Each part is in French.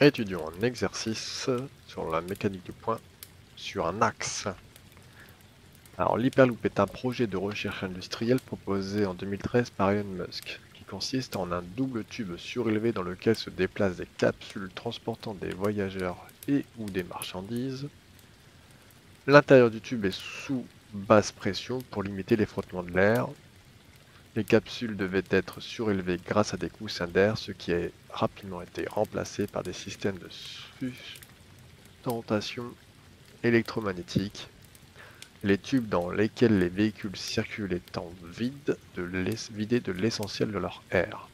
Étudions un exercice sur la mécanique du point sur un axe. Alors, l'Hyperloop est un projet de recherche industrielle proposé en 2013 par Elon Musk, qui consiste en un double tube surélevé dans lequel se déplacent des capsules transportant des voyageurs et ou des marchandises. L'intérieur du tube est sous basse pression pour limiter les frottements de l'air. Les capsules devaient être surélevées grâce à des coussins d'air, ce qui a rapidement été remplacé par des systèmes de sustentation électromagnétique. Les tubes dans lesquels les véhicules circulent étant vidés de l'essentiel de leur air.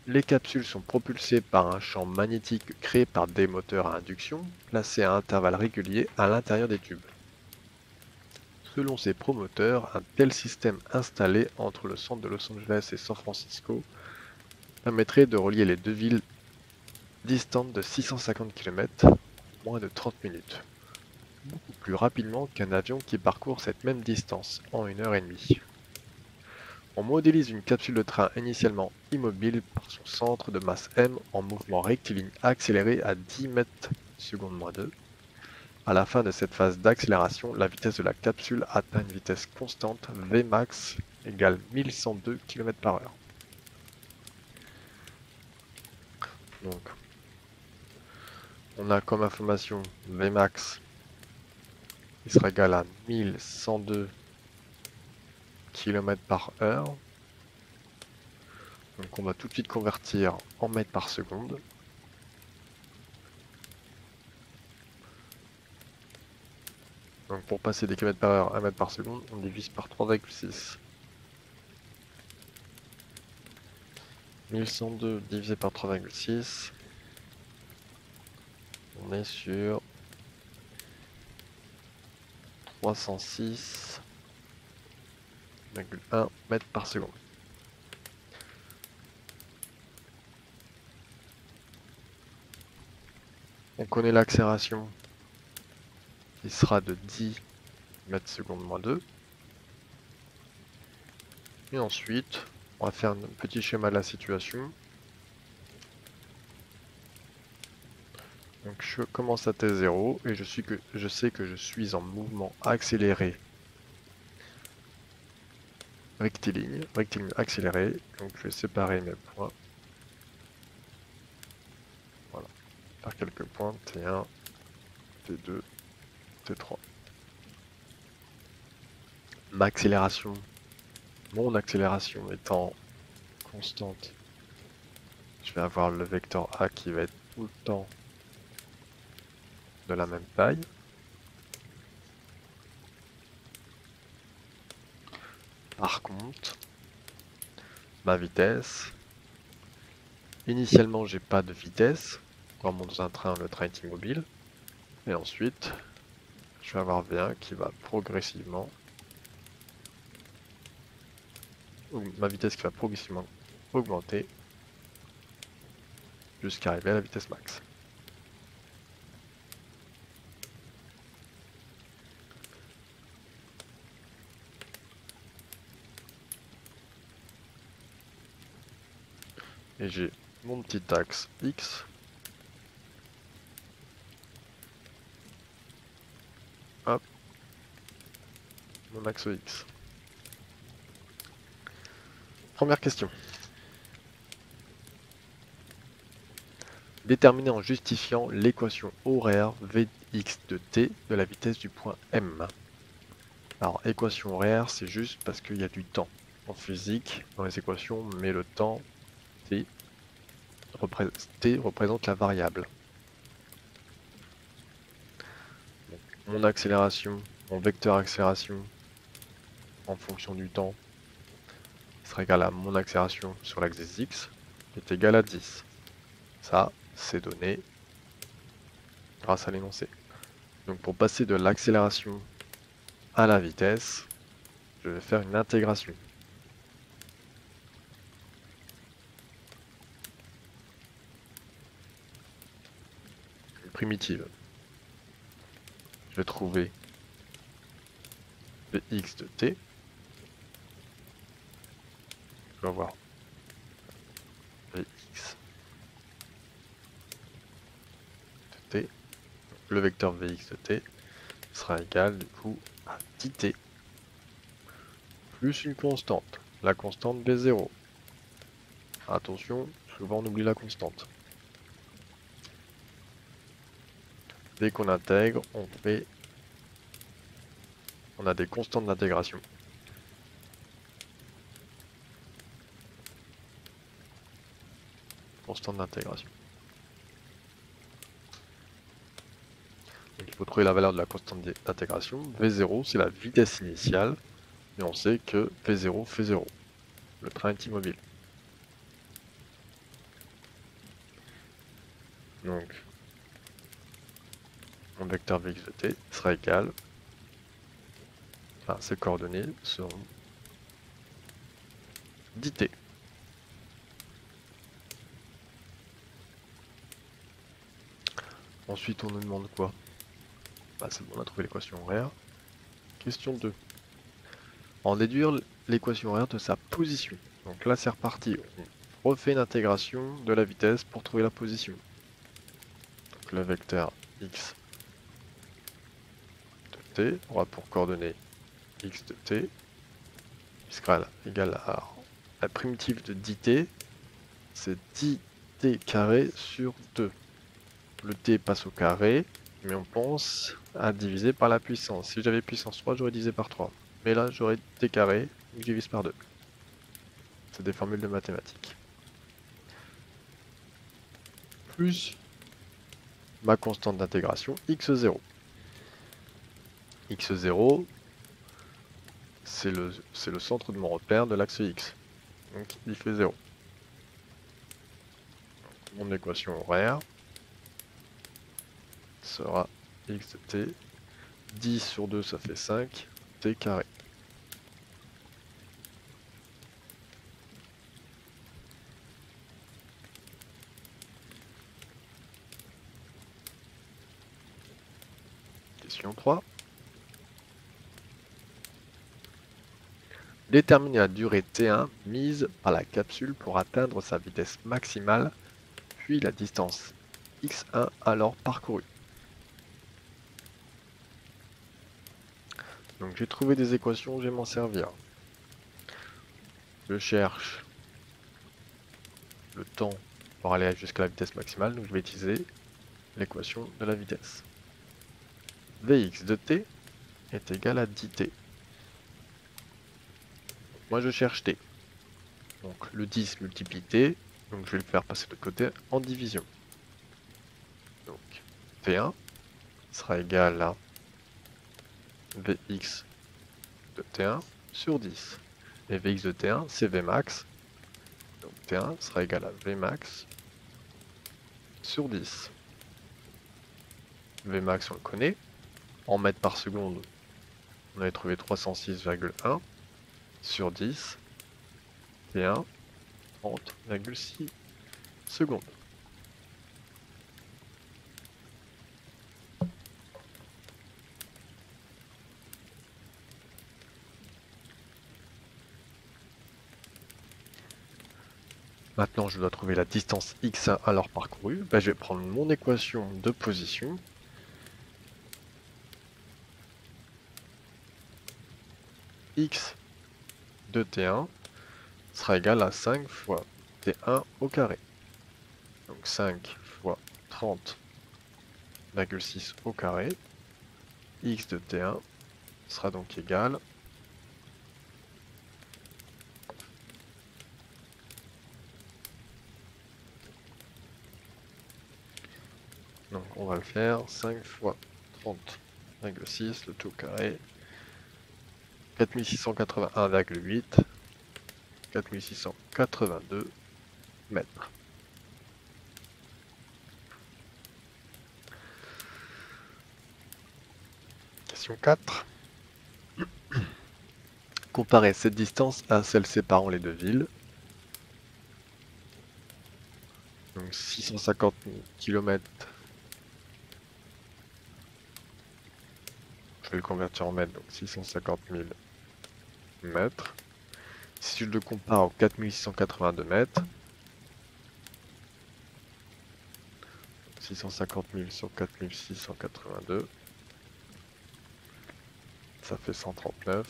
Les capsules sont propulsées par un champ magnétique créé par des moteurs à induction, placés à intervalles réguliers à l'intérieur des tubes. Selon ses promoteurs, un tel système installé entre le centre de Los Angeles et San Francisco permettrait de relier les deux villes distantes de 650 km en moins de 30 minutes, beaucoup plus rapidement qu'un avion qui parcourt cette même distance en 1 heure et demie. On modélise une capsule de train initialement immobile par son centre de masse m en mouvement rectiligne accéléré à 10 mètres seconde moins 2. À la fin de cette phase d'accélération, la vitesse de la capsule atteint une vitesse constante Vmax égale 1102 km/h. Donc, on a comme information Vmax qui sera égal à 1102 km/h. Donc on va tout de suite convertir en mètres par seconde. Donc pour passer des km/h à mètres par seconde, on divise par 3,6. 1102 divisé par 3,6, on est sur 306,1 mètres par seconde. On connaît l'accélération qui sera de 10 mètres seconde moins 2. Et ensuite, on va faire un petit schéma de la situation. Donc je commence à T0 et je sais que je suis en mouvement accéléré rectiligne accéléré. Donc je vais séparer mes points. Voilà, par quelques points, T1, T2, T3. Mon accélération étant constante, je vais avoir le vecteur A qui va être tout le temps de la même taille. Par contre, ma vitesse, initialement j'ai pas de vitesse, comme dans un train, le train est immobile, et ensuite je vais avoir V1 qui va progressivement, ou ma vitesse qui va progressivement augmenter jusqu'à arriver à la vitesse max. Et j'ai mon petit axe X. Hop, mon axe X. Première question. Déterminer en justifiant l'équation horaire Vx de t de la vitesse du point M. Alors, équation horaire, c'est juste parce qu'il y a du temps. En physique, dans les équations, on met le temps, t représente la variable. Donc, mon accélération, mon vecteur accélération, en fonction du temps, sera égal à mon accélération sur l'axe X, qui est égal à 10. Ça, c'est donné grâce à l'énoncé. Donc pour passer de l'accélération à la vitesse, je vais faire une intégration. Une primitive. Je vais trouver Vx de t. Je vais avoir Vx le vecteur Vx de t sera égal du coup à 10t plus une constante, la constante V0. Attention, souvent on oublie la constante. Dès qu'on intègre, on a des constantes d'intégration. Constante d'intégration. Donc il faut trouver la valeur de la constante d'intégration. V0, c'est la vitesse initiale. Et on sait que V0 fait 0. Le train est immobile. Donc, mon vecteur Vx de t sera égal, enfin ses coordonnées seront 10t. Ensuite, on nous demande quoi? Bah, c'est bon, on a trouvé l'équation horaire. Question 2. En déduire l'équation horaire de sa position. Donc là, c'est reparti. On refait une intégration de la vitesse pour trouver la position. Donc le vecteur x de t aura pour coordonnée x de t, qui sera égal à la primitive de 10t, c'est 10t carré sur 2. Le t passe au carré, mais on pense à diviser par la puissance. Si j'avais puissance 3, j'aurais divisé par 3. Mais là, j'aurais t carré, donc je divise par 2. C'est des formules de mathématiques. Plus ma constante d'intégration, x0. x0, c'est le centre de mon repère de l'axe x. Donc il fait 0. Mon équation horaire sera x de t. 10 sur 2, ça fait 5, t carré. Question 3. Déterminer la durée T1 mise par la capsule pour atteindre sa vitesse maximale, puis la distance x1 alors parcourue. Donc j'ai trouvé des équations, je vais m'en servir. Je cherche le temps pour aller jusqu'à la vitesse maximale, donc je vais utiliser l'équation de la vitesse. Vx de t est égal à 10t. Moi je cherche t. Donc le 10 multiplie t, donc je vais le faire passer de côté en division. Donc t1 sera égal à Vx de t1 sur 10. Et Vx de t1 c'est Vmax. Donc t1 sera égal à Vmax sur 10. Vmax on le connaît. En mètres par seconde, on avait trouvé 306,1 sur 10. T1, 30,6 secondes. Maintenant, je dois trouver la distance x1 alors parcourue. Ben, je vais prendre mon équation de position. X de T1 sera égal à 5 fois T1 au carré. Donc 5 fois 30,6 au carré. X de T1 sera donc égal donc on va le faire 5 fois 30,6 le tout carré 4681,8 4682 mètres. Question 4. Comparer cette distance à celle séparant les deux villes. Donc 650 km. Je vais le convertir en mètres, donc 650 000 mètres. Si je le compare aux 4682 mètres, 650 000 sur 4682. Ça fait 139.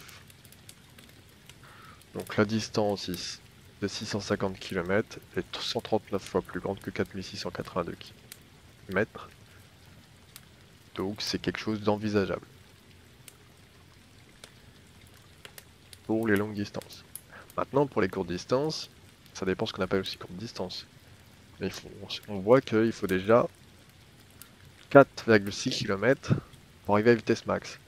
Donc la distance ici de 650 km est 139 fois plus grande que 4682 km. Donc c'est quelque chose d'envisageable pour les longues distances. Maintenant pour les courtes distances, ça dépend ce qu'on appelle aussi courte distance. Mais on voit qu'il faut déjà 4,6 km pour arriver à vitesse max.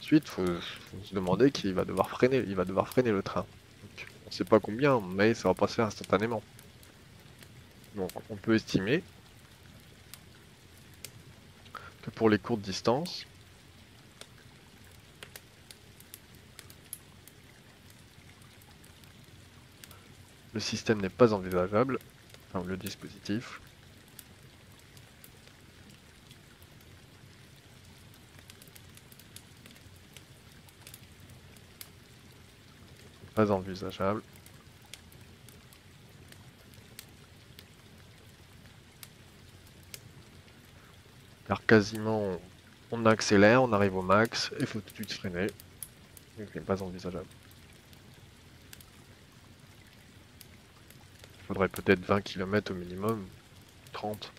Ensuite, il faut se demander qu'il va devoir freiner, le train. Donc, on ne sait pas combien, mais ça va pas se faire instantanément. Donc on peut estimer que pour les courtes distances, le système n'est pas envisageable, enfin le dispositif. Pas envisageable. Car quasiment on accélère, on arrive au max, et il faut tout de suite freiner. Donc ce n'est pas envisageable. Il faudrait peut-être 20 km au minimum, 30.